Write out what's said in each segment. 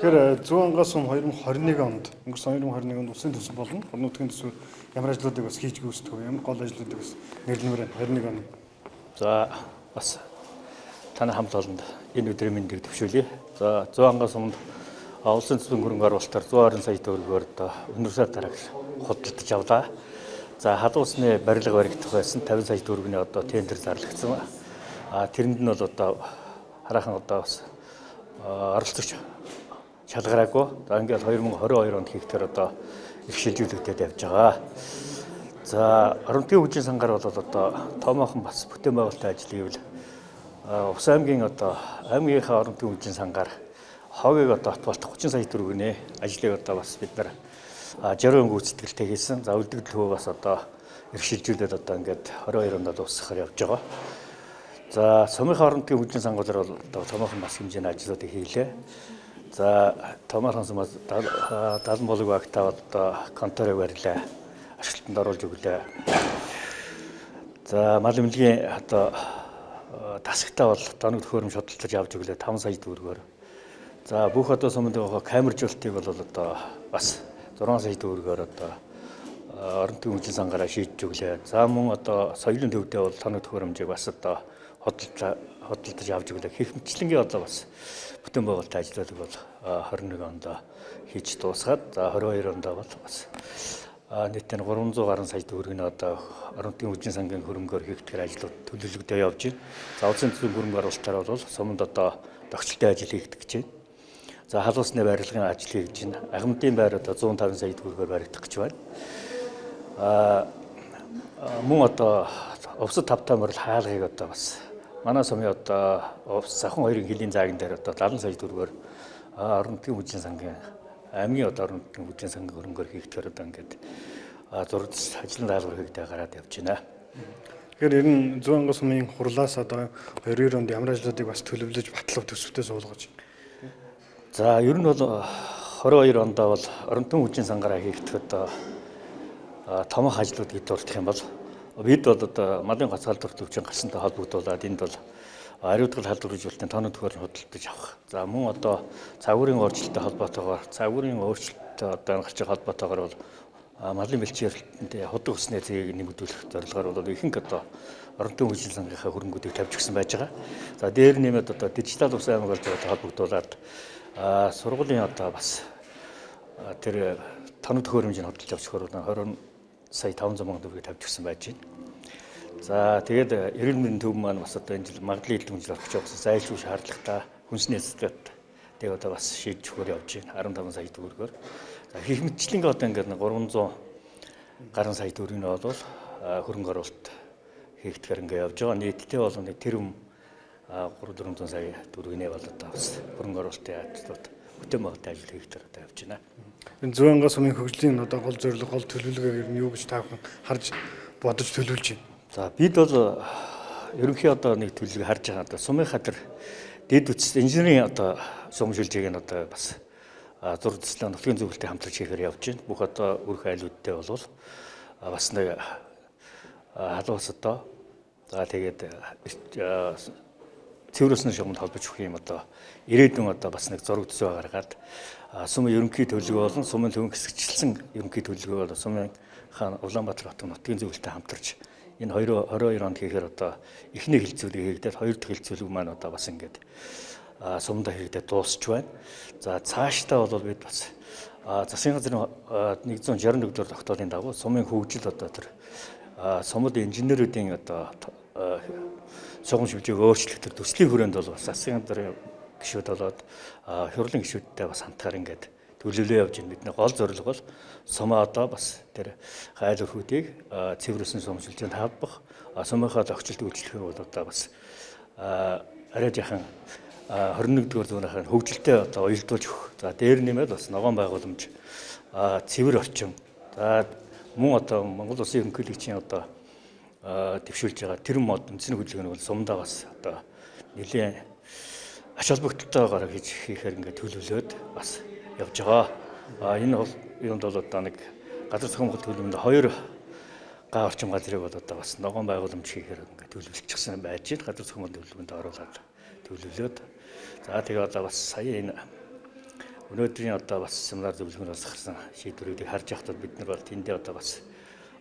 Тэгэхээр 100 ангаас өмнө 2021 онд өнгөрсөн 2021 онд улсын төсөв болон орон нутгийн төсвөр ямар ажлуудыг бас хийж гүйцэтгэв вэ? Ямар гол ажлуудыг бас нэрлэмээр 21 оны. За бас танай хамт олонд энэ өдрийн мэндийг төвшүүлье. За 100 ангаас өмнө улсын төсвийн хөрөнгө оруулалтаар 120 сая төгрөгөөр өндөр сар дараах худалдаж авлаа. За халуусны барилга баригдах байсан 50 сая төгрөгийн тендер зарлагдсан. Тэрэнд нь бол хараахан бас оролцогч шалгараагүй. За ингээд 2022 онд хийхдээ их шилжүүлэгдээд явж байгаа. За орон нутгийн хөгжлийн сангаар бол томоохон бас бүтээн байгуулалтын ажил хийвэл Увс аймгийн аймгийнхаа орон нутгийн хөгжлийн сангаар хоогийг отболтох 30 сая төгрөгийн ажлыг бас бид нар 60% гүйцэтгэлтэй хийсэн. За үлдэгдэл хөө бас их шилжүүлээд ингээд 22 онд дуусгахаар явж байгаа. За сумынхаа орон нутгийн хөгжлийн сангуулаар бол томоохон бас хэмжээний ажлуудыг хийлээ. За томоохон сумаас 70 болог багтаа конторыг барилаа. Ашиглалтанд оруулж өглөө. За мал эмнэлгийн тасагтаа бол доног төхөөрөмж хөдөлж авч өглөө 5 сая төгрөгөөр. За бүх суманд байгаа камержуултыг бол бас 6 сая төгрөгөөр орон нутгийн хөгжлийн сангаараа шийдэж өглөө. За мөн соёлын төвдөө бол доног төхөөрөмжийг бас хөдөлж авч өглөө. Хийх мэтлэнгийн бас бүтээн байгуулалтын ажлуудыг бол 21 онд хийж дуусгаад за 22 онд бол бас нийтээр 300 гаруй сая төгрөгийн орон нутгийн хөгжлийн сангийн хөрөнгөөр хийгдэх ажлууд төлөвлөгдөө явж байна. За улсын төсвийн хөрөнгө оруулалтаар бол суманд тогтцолтой ажил хийгдэх гэж байна. За халуусны барилгын ажил хийж байна. Агамдын байр 150 сая төгрөгөөр баригдах гэж байна. Мөн увсад тавтай морил хаалгыг бас манай сумын увс сахан хоёрын хилийн заагийн дээр 70 сая төгрөгөөр орон нутгийн хөгжлийн сангийн аймгийн орон нутгийн хөгжлийн сангийн хөрөнгөөр хийгдэхээр ингээд зураг ажлын даалгавар хийгдээ гараад явж байна. Тэгэхээр ер нь 100 ангаас сумын хурлаас 22 онд ямар ажлуудыг бас төлөвлөж батлав төсөвтэй суулгаж. За ер нь бол 22 онд бол орон нутгийн хөгжлийн сангаараа хийгдэхэд томоохон ажлууд хийдвэрлэх юм бол бид бол малын гоц халдвар төвчийн гарсантай холбогдуулаад энд бол ариутгал халдваржуулалтын тоног төхөөрөмж хөдөлж авах. За мөн цагуурын өөрчлөлттэй холбоотойгоор цагуурын өөрчлөлттэй гарч байгаа холбоотойгоор бол малын бэлчээрэлтэнд худаг усны зэгийг нэмэгдүүлэх зорилгоор бол ихэнх орон нутгийн хөгжлийн сангийнхаа хөрөнгүүдийг тавьж өгсөн байж байгаа. За дээр нэмээд дижитал ус аймаг болж байгаа холбогдуулаад сургуулийн бас тэр тоног төхөөрөмжийг хөдөлж авч хөрвөн 20 сая 500 мянган төгрөгийг тавьж өгсөн байж байна. За тэгээд эрүүл мэндийн төв маань бас энэ жил магадлалын хэмжил орчих жоохсон зайлшгүй шаардлагатай хүнсний эсрэгт тэгээд бас шийдэж өгөр явж байна 15 сая төгрөгөөр. За хийх мэтчлэнгээ ингээд 300 гаруй сая төгрөгийн бол хөрөнгө оруулалт хийгдэхээр ингээд явж байгаа. Нийтдээ бол нэг тэрбум 300 сая төгрөгийн бол бас хөрөнгө оруулалтын ажлууд бүтээн байгуулалтын ажил хийгдэхээр явж байна. Энэ 100 ангаас өмнө хөгжлийн гол зорилго гол төлөвлөгөө ер нь юу гэж та бүхэн харж бодож төлөвлөж байна. За бид бол ерөнхий нэг төлөвлөгөө харж байгаа. Сумынхаа тэр дэд үтс инженерийн сумжилжээг нь бас зураг төслийн нутгийн зөвлөлтөд хамтарч хийхээр явж байна. Бүх өрх айлуудтай бол бас нэг халуус за тэгээд цэврөсний шугамд холбож өгөх юм ирээдүйн бас нэг зураг төсөө гаргаад сумын ерөнхий төлөвлөгөө болон сумын төвийн хэсэгчлсэн ерөнхий төлөвлөгөө бол сумынхаа Улаанбаатар хотын нутгийн зөвлөлтөд хамтарч энэ 22 онд хийхээр эхний хилцүүлэг хийгдээд хоёр дахь хилцүүлэг маань бас ингээд сумдаа хийгдээд дуусч байна. За цаашдаа бол бид бас засгийн газрын 164 дугаар тогтоолын дагуу сумын хөгжил тэр сумд инженерүүдийн шугам шилжээг өөрчлөх тэр төслийн хүрээнд бол бас засгийн газрын гишүүд болоод хурлын гишүүдтэй бас хамтгаар ингээд төлөвлөө явж байна. Бидний гол зорилго бол сумаа бас тэр хайл өрхүүдийг цэвэрсэн сумжилжээнд халбах, сумынхаа зохицолт үйлчлэхийг бол бас арай жахан 21-р зуунахын хөгжилтэй уялдуулж өгөх. За дээр нэмээд бас ногоон байгууламж, цэвэр орчин. За мөн Монгол Улсын ерөнхийлөгчийн дэвшүүлж байгаа тэр мод үндэсний хөдөлгөөнийг бол сумдаа бас нэлийн ач холбогдолтойгоор хийхээр ингээд төлөвлөөд бас явж байгаа. Энэ бол юунд бол нэг газар зохион төлөвлөмөнд 2 га орчим газрыг бол бас ногоон байгууламж хийхээр ингээд төлөвлөчихсөн байж байна. Газар зохион төлөвлөмөнд оруулаад төлөвлөөд за тэгээд бас сая энэ өнөөдрийн одоо бас семинар зөвлөгөөнөөс гарсан шийдвэрүүдийг харж байхдаа бид нар бол тэндээ одоо бас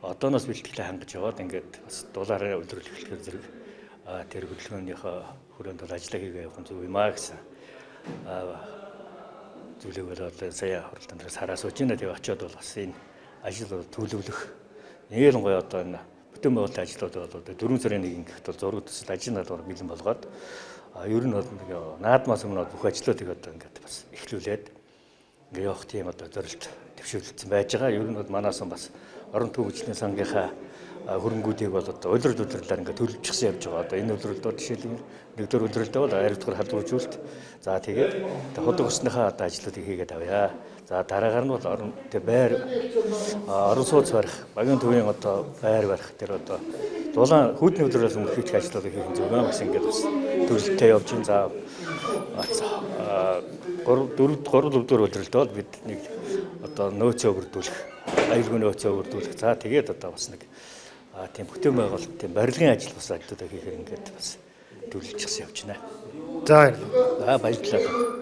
одооноос бэлтгэлээ хангаж яваад ингээд бас дулаараа үйлдвэрлэх эхлэхээр зэрэг тэр хөдөлгөөнийхөө хүрээнд бол ажиллаа хийгээ явах нь зөв юм аа гэсэн зүйлийг бол одоо сая хуралдаан дээрээс хараа сууж байна. Тэгээ очиод бол бас энэ ажил бол төлөвлөх нэг л гоё одоо энэ бүтээн байгуулалтын ажлууд бол одоо 4 сарын 1-нд гэхэд бол зураг төсөл ажлын даалгавар бэлэн болгоод ер нь бол наадмаас өмнө бүх ажлуудыг одоо ингээд бас эхлүүлээд ингээд явах тийм одоо зорилт төвшүүлсэн байж байгаа. Ер нь бол манайсан бас орон төвчлийн сангийнхаа хөрөнгүүдийг бол одоо удирдлаар ингээд төлөвлөжсөн явж байгаа. Одоо энэ удирдлууд жишээлбэл нэгдүгээр удирдал бол 2-р халдваржуулалт. За тэгээд ходог усныхаа одоо ажлуудыг хийгээд авъя. За дараагаар нь бол байр орон сууц барих, багийн төвийн одоо байр барих тэр одоо дулаан хүүдний өдрөөс өмнө хийх ажлуудыг хийх зөв юм гэсэн ингээд бас төлөвлөлтөй явж байна. За 3-4 удирдал бол бид нэг одоо нөөцөө бүрдүүлэх, аюулгүй нөөцөө бүрдүүлэх. За тэгээд одоо бас нэг тийм бүтээн байгуулалт, тийм барилгын ажил бас ажлуудаа хийхээр ингээд бас төлөвлөжсөн явж байна. За баярлалаа.